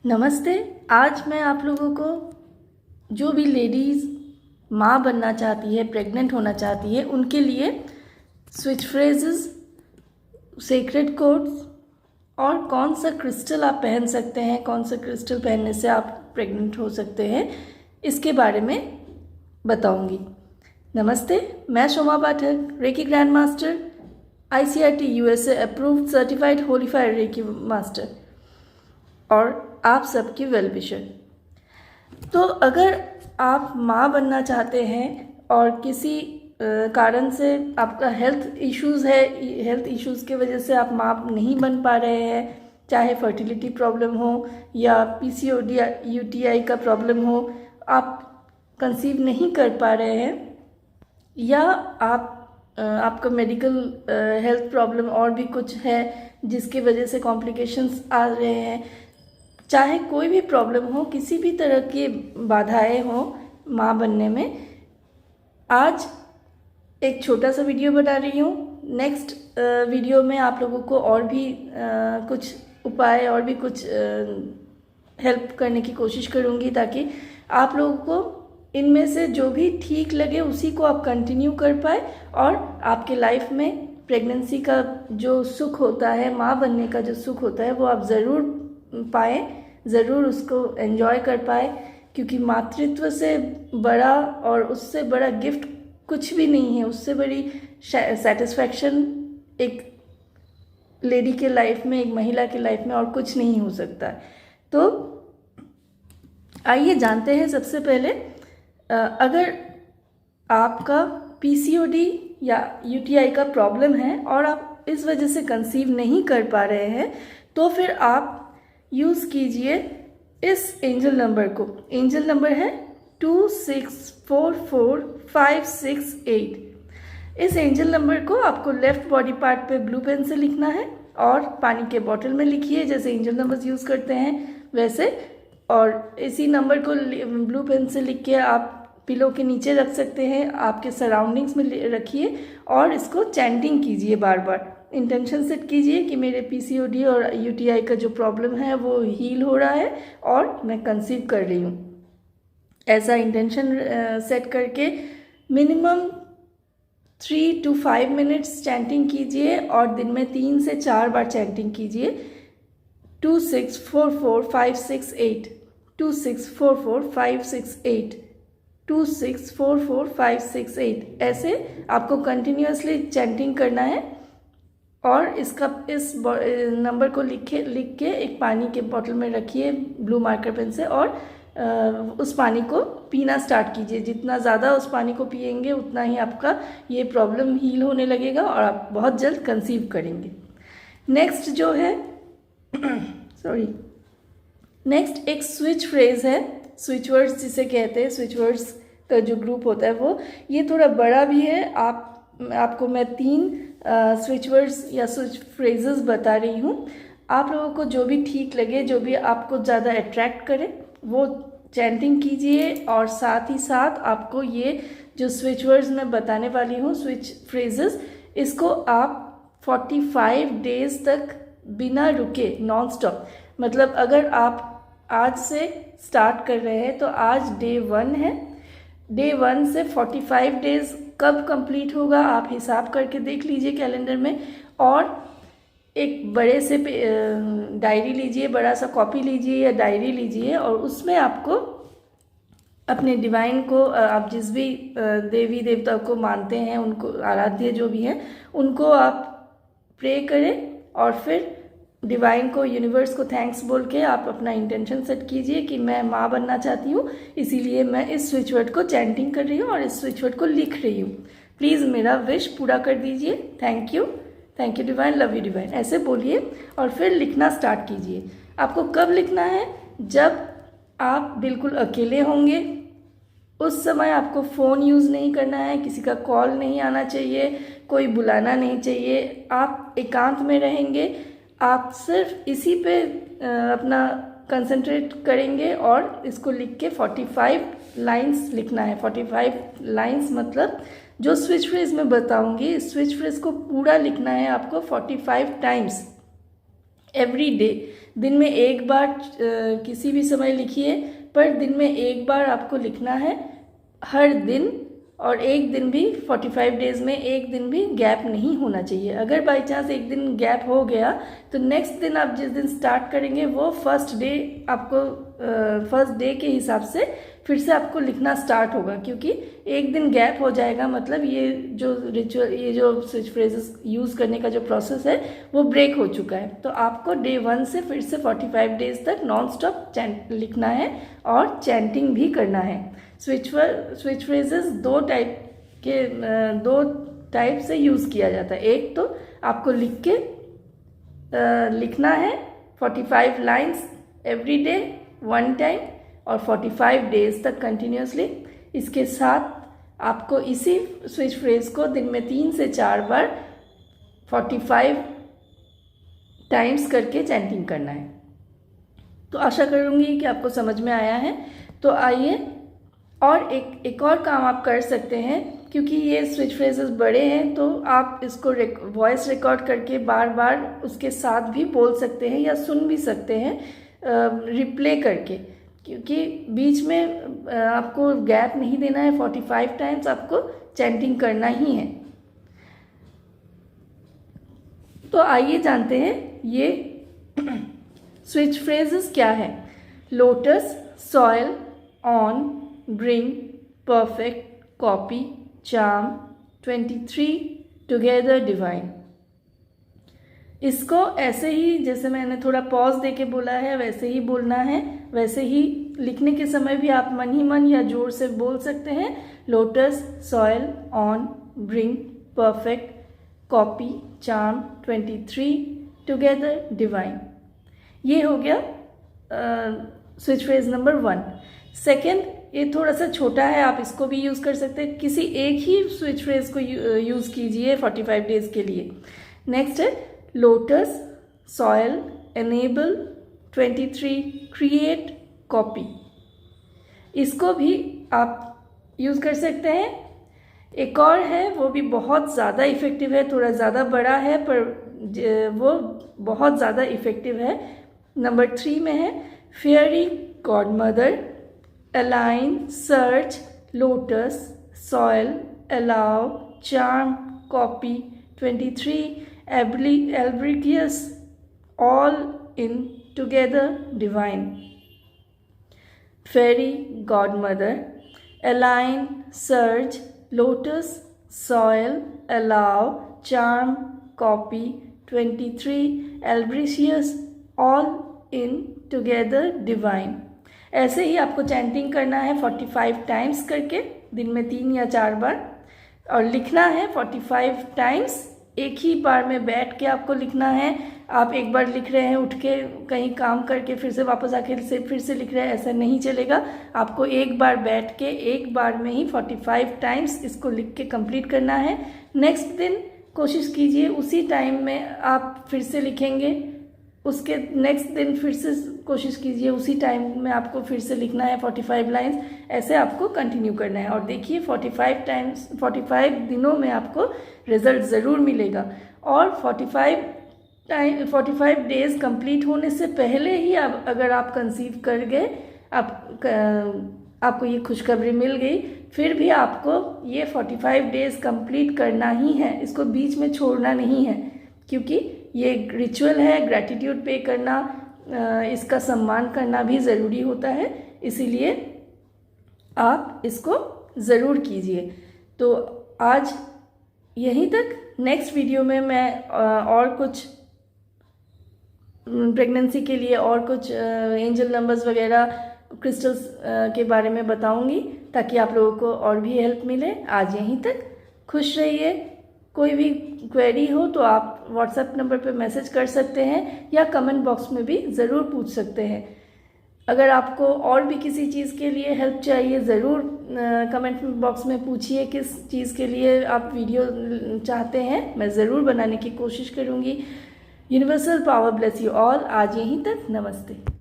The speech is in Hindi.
नमस्ते। आज मैं आप लोगों को जो भी लेडीज़ माँ बनना चाहती है, प्रेग्नेंट होना चाहती है, उनके लिए स्विच फ्रेजेस, सीक्रेट कोड्स और कौन सा क्रिस्टल आप पहन सकते हैं, कौन सा क्रिस्टल पहनने से आप प्रेग्नेंट हो सकते हैं, इसके बारे में बताऊंगी। नमस्ते, मैं Shoma Pathak, reiki grand master, ICRT USA approved certified Holy Fire reiki master और आप सबकी वेल विशर। तो अगर आप माँ बनना चाहते हैं और किसी कारण से आपका हेल्थ इश्यूज़ है, हेल्थ इश्यूज़ की वजह से आप माँ नहीं बन पा रहे हैं, चाहे फर्टिलिटी प्रॉब्लम हो या PCOD या UTI का प्रॉब्लम हो, आप कंसीव नहीं कर पा रहे हैं, या आपका मेडिकल हेल्थ प्रॉब्लम और भी कुछ है जिसकी वजह से कॉम्प्लिकेशंस आ रहे हैं, चाहे कोई भी प्रॉब्लम हो, किसी भी तरह की बाधाएं हो माँ बनने में, आज एक छोटा सा वीडियो बना रही हूँ। नेक्स्ट वीडियो में आप लोगों को और भी कुछ उपाय और भी कुछ हेल्प करने की कोशिश करूँगी ताकि आप लोगों को इनमें से जो भी ठीक लगे उसी को आप कंटिन्यू कर पाए और आपके लाइफ में प्रेगनेंसी का जो सुख होता है, माँ बनने का जो सुख होता है, वो आप ज़रूर पाएँ, ज़रूर उसको एंजॉय कर पाए, क्योंकि मातृत्व से बड़ा और उससे बड़ा गिफ्ट कुछ भी नहीं है। उससे बड़ी सेटिस्फैक्शन एक लेडी के लाइफ में, एक महिला के लाइफ में और कुछ नहीं हो सकता। तो आइए जानते हैं। सबसे पहले अगर आपका PCOD या UTI का प्रॉब्लम है और आप इस वजह से कंसीव नहीं कर पा रहे हैं, तो फिर आप यूज़ कीजिए इस एंजल नंबर को। एंजल नंबर है 2644568। इस एंजल नंबर को आपको लेफ्ट बॉडी पार्ट पे ब्लू पेन से लिखना है और पानी के बॉटल में लिखिए, जैसे एंजल नंबर्स यूज़ करते हैं वैसे। और इसी नंबर को ब्लू पेन से लिख के आप पिलो के नीचे रख सकते हैं, आपके सराउंडिंग्स में रखिए और इसको चैंटिंग कीजिए, बार बार इंटेंशन सेट कीजिए कि मेरे PCOD और UTI का जो प्रॉब्लम है वो हील हो रहा है और मैं कंसीव कर रही हूँ। ऐसा इंटेंशन सेट करके मिनिमम 3 to 5 मिनट्स चैंटिंग कीजिए और दिन में 3 से 4 बार चैंटिंग कीजिए। 2644 568, 2644 568, 2644 568, ऐसे आपको कंटिन्यूसली चैंटिंग करना है। और इस नंबर को लिख के एक पानी के बोतल में रखिए ब्लू मार्कर पेन से और उस पानी को पीना स्टार्ट कीजिए। जितना ज़्यादा उस पानी को पिएंगे उतना ही आपका ये प्रॉब्लम हील होने लगेगा और आप बहुत जल्द कंसीव करेंगे। नेक्स्ट जो है नेक्स्ट एक स्विच फ्रेज है, स्विच वर्ड्स जिसे कहते हैं। स्विच वर्ड्स का जो ग्रुप होता है वो ये थोड़ा बड़ा भी है। आपको मैं 3 स्विच वर्ड्स या स्विच फ्रेजेस बता रही हूँ। आप लोगों को जो भी ठीक लगे, जो भी आपको ज़्यादा अट्रैक्ट करे, वो चैंटिंग कीजिए। और साथ ही साथ आपको ये जो स्विच वर्ड्स मैं बताने वाली हूँ, स्विच फ्रेजेस, इसको आप 45 डेज तक बिना रुके नॉन स्टॉप, मतलब अगर आप आज से स्टार्ट कर रहे हैं तो आज डे 1 है, डे 1 से 45 डेज कब कंप्लीट होगा आप हिसाब करके देख लीजिए कैलेंडर में। और एक बड़े से डायरी लीजिए, बड़ा सा कॉपी लीजिए या डायरी लीजिए और उसमें आपको अपने डिवाइन को, आप जिस भी देवी देवता को मानते हैं, उनको आराध्य जो भी हैं, उनको आप प्रे करें और फिर डिवाइन को, यूनिवर्स को थैंक्स बोल के आप अपना इंटेंशन सेट कीजिए कि मैं माँ बनना चाहती हूँ, इसीलिए मैं इस स्विच वर्ड को चैंटिंग कर रही हूँ और इस स्विच वर्ड को लिख रही हूँ। प्लीज़ मेरा विश पूरा कर दीजिए। Thank you divine, love you divine, ऐसे बोलिए और फिर लिखना स्टार्ट कीजिए। आपको कब लिखना है? जब आप बिल्कुल अकेले होंगे, उस समय आपको फ़ोन यूज़ नहीं करना है, किसी का कॉल नहीं आना चाहिए, कोई बुलाना नहीं चाहिए, आप एकांत में रहेंगे, आप सिर्फ इसी पे अपना कंसंट्रेट करेंगे और इसको लिख के 45 लाइंस लिखना है। 45 लाइंस मतलब जो स्विच फ्रेज मैं बताऊंगी, इस स्विच फ्रेज को पूरा लिखना है आपको 45 टाइम्स। एवरी डे, दिन में एक बार किसी भी समय लिखिए, पर दिन में एक बार आपको लिखना है हर दिन, और एक दिन भी 45 डेज़ में एक दिन भी गैप नहीं होना चाहिए। अगर बाई चांस एक दिन गैप हो गया तो नेक्स्ट दिन आप जिस दिन स्टार्ट करेंगे वो फर्स्ट डे आपको फर्स्ट डे के हिसाब से फिर से आपको लिखना स्टार्ट होगा, क्योंकि एक दिन गैप हो जाएगा मतलब ये जो रिचुअल, ये जो स्विच फ्रेजेस यूज़ करने का जो प्रोसेस है वो ब्रेक हो चुका है। तो आपको डे 1 से फिर से 45 डेज़ तक नॉन स्टॉप लिखना है और चैंटिंग भी करना है। स्विच फ्रेजेस दो टाइप से यूज़ किया जाता है। एक तो आपको लिखना है 45 लाइन्स एवरी डे 1 टाइम और 45 डेज तक कंटिन्यूसली। इसके साथ आपको इसी स्विच फ्रेज को दिन में 3 से 4 बार 45 टाइम्स करके चैंटिंग करना है। तो आशा करूँगी कि आपको समझ में आया है। तो आइए, और एक और काम आप कर सकते हैं, क्योंकि ये स्विच फ्रेजेस बड़े हैं तो आप इसको वॉइस रिकॉर्ड करके बार बार उसके साथ भी बोल सकते हैं या सुन भी सकते हैं रिप्ले करके, क्योंकि बीच में आपको गैप नहीं देना है। 45 टाइम्स आपको चैंटिंग करना ही है। तो आइए जानते हैं ये स्विच फ्रेजेस क्या है। Lotus, soil, on, bring, perfect, copy, charm, 23, together, divine. इसको ऐसे ही जैसे मैंने थोड़ा पॉज देके बोला है वैसे ही बोलना है। वैसे ही लिखने के समय भी आप मन ही मन या जोर से बोल सकते हैं। Lotus, soil, on, bring, perfect, copy, charm, 23, together, divine. ये हो गया स्विच फ्रेज नंबर 1। सेकेंड, ये थोड़ा सा छोटा है, आप इसको भी यूज़ कर सकते हैं। किसी एक ही स्विच फ्रेज को यूज़ कीजिए 45 डेज़ के लिए। नेक्स्ट है lotus, soil, enable, 23, create, copy. इसको भी आप यूज़ कर सकते हैं। एक और है, वो भी बहुत ज़्यादा इफ़ेक्टिव है, थोड़ा ज़्यादा बड़ा है पर वो बहुत ज़्यादा इफ़ेक्टिव है। नंबर 3 में है fairy godmother, align, search, lotus, soil, allow, charm, copy, 23, एल्ब्रिकियस, all in, together, divine. Fairy godmother, align, search, lotus, soil, allow, charm, copy, 23, एल्ब्रिशियस, ऑल इन, टुगेदर, डिवाइन। ऐसे ही आपको चैंटिंग करना है 45 टाइम्स करके, दिन में 3 या 4 बार, और लिखना है 45 टाइम्स। एक ही बार में बैठ के आपको लिखना है। आप एक बार लिख रहे हैं, उठ के कहीं काम करके फिर से वापस आके फिर से लिख रहे हैं, ऐसा नहीं चलेगा। आपको एक बार बैठ के एक बार में ही 45 टाइम्स इसको लिख के कंप्लीट करना है। नेक्स्ट दिन कोशिश कीजिए उसी टाइम में आप फिर से लिखेंगे, उसके नेक्स्ट दिन फिर से कोशिश कीजिए उसी टाइम में आपको फिर से लिखना है 45 लाइंस। ऐसे आपको कंटिन्यू करना है, और देखिए 45 दिनों में आपको रिजल्ट ज़रूर मिलेगा। और 45 डेज़ कंप्लीट होने से पहले ही अगर आप कंसीव कर गए, आपको ये खुशखबरी मिल गई, फिर भी आपको ये 45 डेज़ कंप्लीट करना ही है, इसको बीच में छोड़ना नहीं है, क्योंकि ये रिचुअल है। ग्रैटिट्यूड पे करना, इसका सम्मान करना भी ज़रूरी होता है, इसीलिए आप इसको ज़रूर कीजिए। तो आज यहीं तक। नेक्स्ट वीडियो में मैं और कुछ प्रेगनेंसी के लिए और कुछ एंजल नंबर्स वगैरह, क्रिस्टल्स के बारे में बताऊंगी, ताकि आप लोगों को और भी हेल्प मिले। आज यहीं तक, खुश रहिए। कोई भी क्वेरी हो तो आप व्हाट्सएप नंबर पे मैसेज कर सकते हैं या कमेंट बॉक्स में भी ज़रूर पूछ सकते हैं। अगर आपको और भी किसी चीज़ के लिए हेल्प चाहिए, ज़रूर कमेंट बॉक्स में पूछिए किस चीज़ के लिए आप वीडियो चाहते हैं, मैं ज़रूर बनाने की कोशिश करूँगी। Universal power bless you all. आज यहीं तक, नमस्ते।